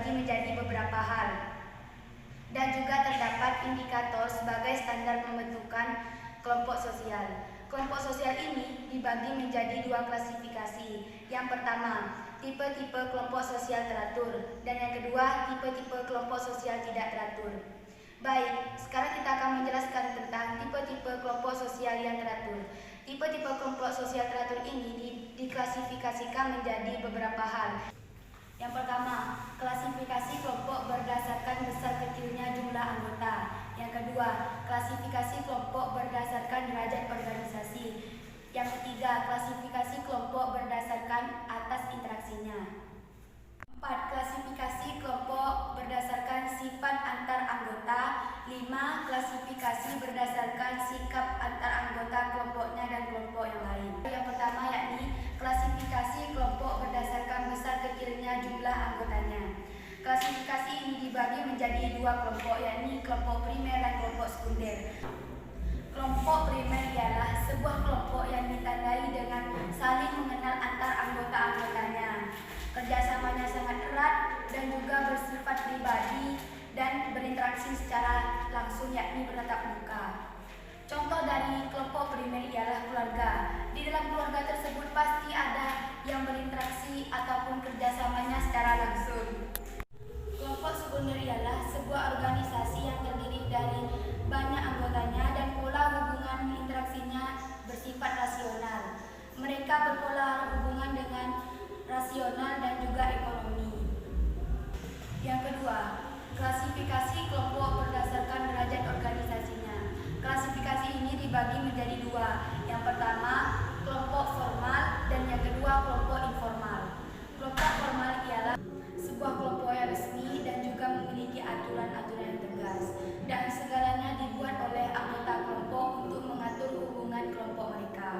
dibagi menjadi beberapa hal. Dan juga terdapat indikator sebagai standar pembentukan kelompok sosial. Kelompok sosial ini dibagi menjadi dua klasifikasi. Yang pertama, tipe-tipe kelompok sosial teratur, dan yang kedua, tipe-tipe kelompok sosial tidak teratur. Baik, sekarang kita akan menjelaskan tentang tipe-tipe kelompok sosial yang teratur. Tipe-tipe kelompok sosial teratur ini diklasifikasikan menjadi beberapa hal. Yang pertama, klasifikasi kelompok berdasarkan besar kecilnya jumlah anggota. Yang kedua, klasifikasi kelompok berdasarkan derajat organisasi. Yang ketiga, klasifikasi kelompok berdasarkan atas interaksinya. 4. Klasifikasi kelompok berdasarkan sifat antar anggota. 5. Klasifikasi berdasarkan sikap antar anggota kelompoknya dan kelompok yang lain. Yang pertama yakni klasifikasi kelompok berdasarkan besar kecilnya jumlah anggotanya. Klasifikasi ini dibagi menjadi dua kelompok, yakni kelompok primer dan kelompok sekunder. Kelompok primer ialah sebuah kelompok yang ditandai dengan saling mengenal antar anggota-anggotanya. Kerjasamanya sangat erat dan juga bersifat pribadi dan berinteraksi secara langsung, yakni bertatap muka. Contoh dari kelompok primer ialah keluarga. Di dalam keluarga tersebut pasti ada yang berinteraksi ataupun kerjasamanya secara langsung. Kelompok sekunder ialah sebuah organisasi yang terdiri dari banyak anggotanya dan pola hubungan interaksinya bersifat rasional. Mereka berpola hubungan dengan rasional dan juga ekonomi. Yang kedua, klasifikasi kelompok berdasarkan derajat organisasinya. Klasifikasi ini dibagi menjadi dua. Yang pertama, kelompok formal, dan yang kedua, kelompok informal. Kelompok formal ialah sebuah kelompok yang resmi dan juga memiliki aturan-aturan yang tegas, dan segalanya dibuat oleh anggota kelompok untuk mengatur hubungan kelompok mereka.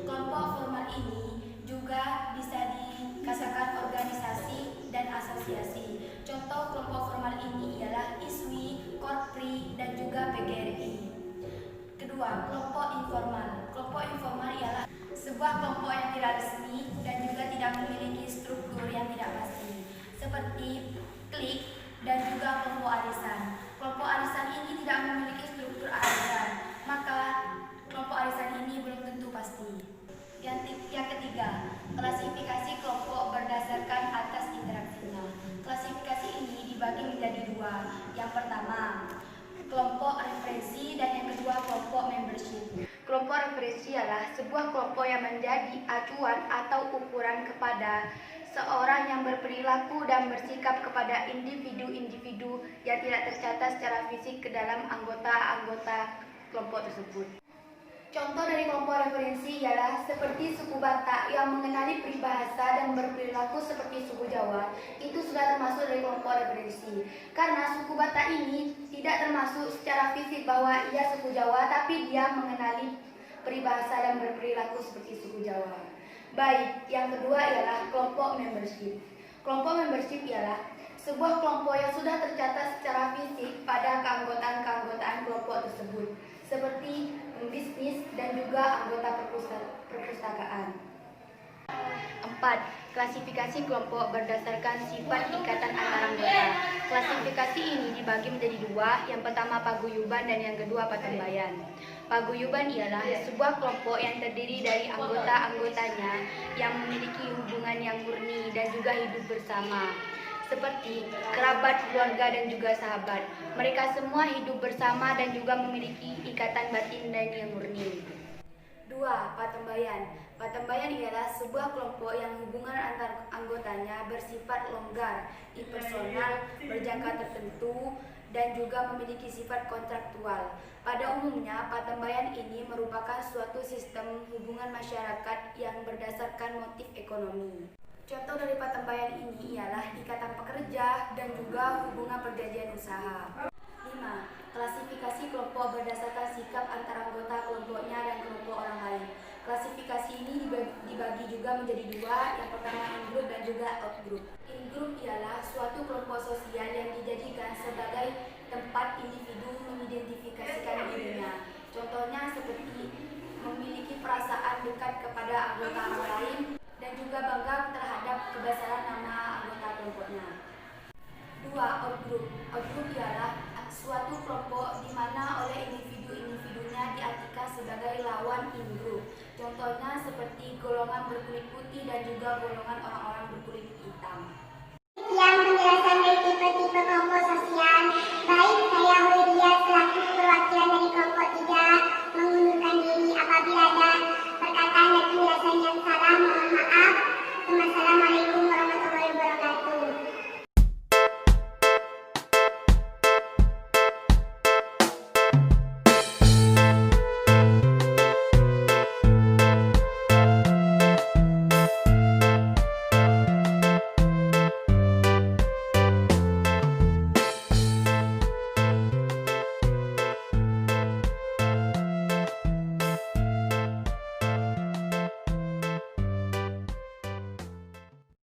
Kelompok formal ini juga bisa dikatakan organisasi dan asosiasi. Contoh kelompok formal ini ialah ISWI, Korpri, dan juga PGRI. Kedua, kelompok informal. Kelompok informal ialah sebuah kelompok yang tidak resmi dan juga tidak memiliki struktur yang tidak pasti, seperti klik dan juga kelompok arisan. Kelompok arisan ini tidak memiliki struktur arisan, maka kelompok arisan ini belum tentu pasti. Yang ketiga, klasifikasi kelompok berdasarkan atas interaksinya. Klasifikasi ini dibagi menjadi dua. Yang pertama, kelompok referensi, dan yang kedua, kelompok membership. Kelompok referensi adalah sebuah kelompok yang menjadi acuan atau ukuran kepada seorang yang berperilaku dan bersikap kepada individu-individu yang tidak tercatat secara fisik ke dalam anggota-anggota kelompok tersebut. Contoh dari kelompok referensi ialah seperti suku Batak yang mengenali peribahasa dan berperilaku seperti suku Jawa. Itu sudah termasuk dari kelompok referensi. Karena suku Batak ini tidak termasuk secara fisik bahwa ia suku Jawa, tapi dia mengenali peribahasa dan berperilaku seperti suku Jawa. Baik, yang kedua ialah kelompok membership. Kelompok membership ialah sebuah kelompok yang sudah tercatat secara fisik pada keanggotaan kelompok tersebut, seperti pembisnis dan juga anggota perpustakaan. 4. Klasifikasi kelompok berdasarkan sifat ikatan antar anggota. Klasifikasi ini dibagi menjadi dua. Yang pertama, paguyuban, dan yang kedua, patembayan. Paguyuban ialah sebuah kelompok yang terdiri dari anggota-anggotanya yang memiliki hubungan yang murni dan juga hidup bersama, seperti kerabat, keluarga, dan juga sahabat. Mereka semua hidup bersama dan juga memiliki ikatan batin dan yang murni. 2. Patembayan. Patembayan ialah sebuah kelompok yang hubungan antar anggotanya bersifat longgar, impersonal, berjangka tertentu, dan juga memiliki sifat kontraktual. Pada umumnya, patembayan ini merupakan suatu sistem hubungan masyarakat yang berdasarkan motif ekonomi. Contoh dari patembayan ini ialah ikatan pekerja dan juga hubungan perjanjian usaha. 5. Klasifikasi kelompok berdasarkan sikap antara anggota kelompoknya dan kelompok orang lain. Klasifikasi ini dibagi juga menjadi dua. Yang pertama, in-group dan juga out-group. In-group ialah suatu kelompok sosial yang dijadikan sebagai tempat individu mengidentifikasikan dirinya. Contohnya seperti memiliki perasaan dekat kepada anggota orang lain dan juga bangga terhadap kebesaran nama anggota kelompoknya. Kedua, outgroup. Outgroup ialah suatu kelompok di mana oleh individu-individunya diartikan sebagai lawan in-group. Contohnya seperti golongan berkulit putih dan juga golongan orang-orang berkulit hitam. Yang penjelasan dari tipe-tipe kelompok sosial. Baik, saya Hulia selaku perwakilan